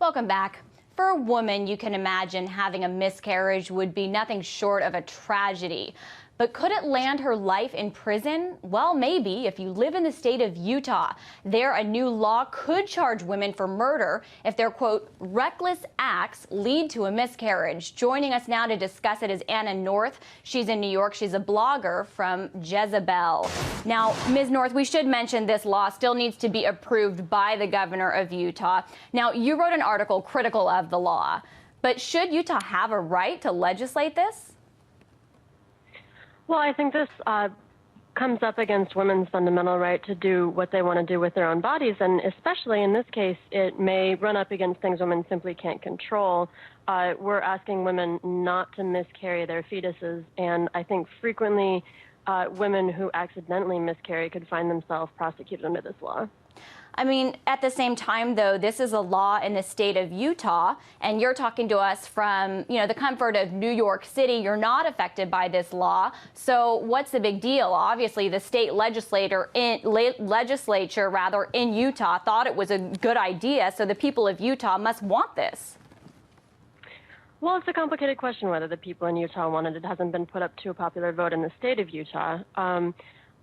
Welcome back. For a woman, you can imagine having a miscarriage would be nothing short of a tragedy. But could it land her life in prison? Well, maybe. If you live in the state of Utah, there a new law could charge women for murder if their, quote, reckless acts lead to a miscarriage. Joining us now to discuss it is Anna North. She's in New York. She's a blogger from Jezebel. Now, Ms. North, we should mention this law still needs to be approved by the governor of Utah. Now, you wrote an article critical of the law, but should Utah have a right to legislate this? Well, I think this comes up against women's fundamental right to do what they want to do with their own bodies, and especially in this case, it may run up against things women simply can't control. We're asking women not to miscarry their fetuses, and I think frequently women who accidentally miscarry could find themselves prosecuted under this law. I mean, at the same time, though, this is a law in the state of Utah, and you're talking to us from, the comfort of New York City. You're not affected by this law. So what's the big deal? Obviously, the state legislature in Utah thought it was a good idea, so the people of Utah must want this. Well, it's a complicated question whether the people in Utah wanted it. It hasn't been put up to a popular vote in the state of Utah.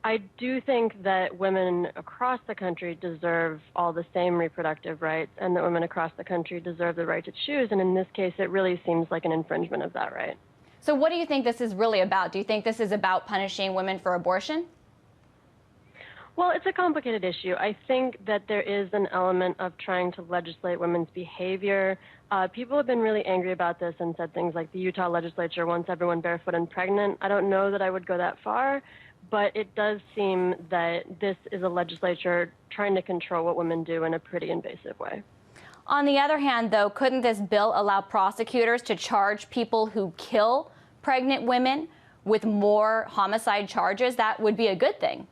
I do think that women across the country deserve all the same reproductive rights, and that women across the country deserve the right to choose. And in this case, it really seems like an infringement of that right. So what do you think this is really about? Do you think this is about punishing women for abortion? Well, it's a complicated issue. I think that there is an element of trying to legislate women's behavior. People have been really angry about this and said things like the Utah legislature wants everyone barefoot and pregnant. I don't know that I would go that far, but it does seem that this is a legislature trying to control what women do in a pretty invasive way. On the other hand, though, couldn't this bill allow prosecutors to charge people who kill pregnant women with more homicide charges? That would be a good thing.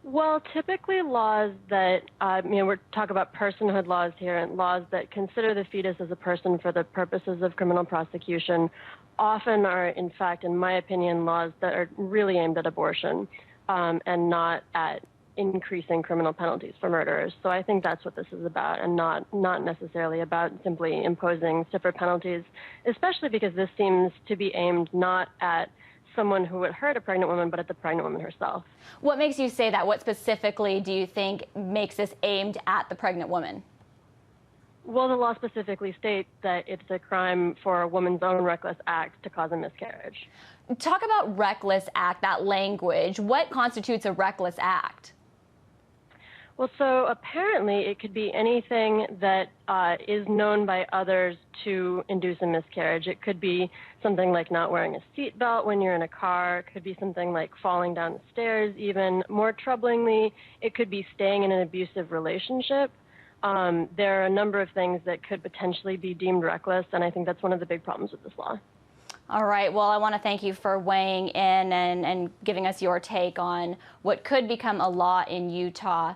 Well, typically laws that, we're talking about personhood laws here, and laws that consider the fetus as a person for the purposes of criminal prosecution often are, in fact, in my opinion, laws that are really aimed at abortion and not at increasing criminal penalties for murderers. So I think that's what this is about, and not necessarily about simply imposing stiffer penalties, especially because this seems to be aimed not at someone who would hurt a pregnant woman, but at the pregnant woman herself. What makes you say that? What specifically do you think makes this aimed at the pregnant woman? Well, the law specifically states that it's a crime for a woman's own reckless act to cause a miscarriage. Talk about reckless act, that language. What constitutes a reckless act? Well, so apparently it could be anything that is known by others to induce a miscarriage. It could be something like not wearing a seatbelt when you're in a car. It could be something like falling down the stairs. Even more troublingly, it could be staying in an abusive relationship. There are a number of things that could potentially be deemed reckless, and I think that's one of the big problems with this law. All right. Well, I want to thank you for weighing in and giving us your take on what could become a law in Utah.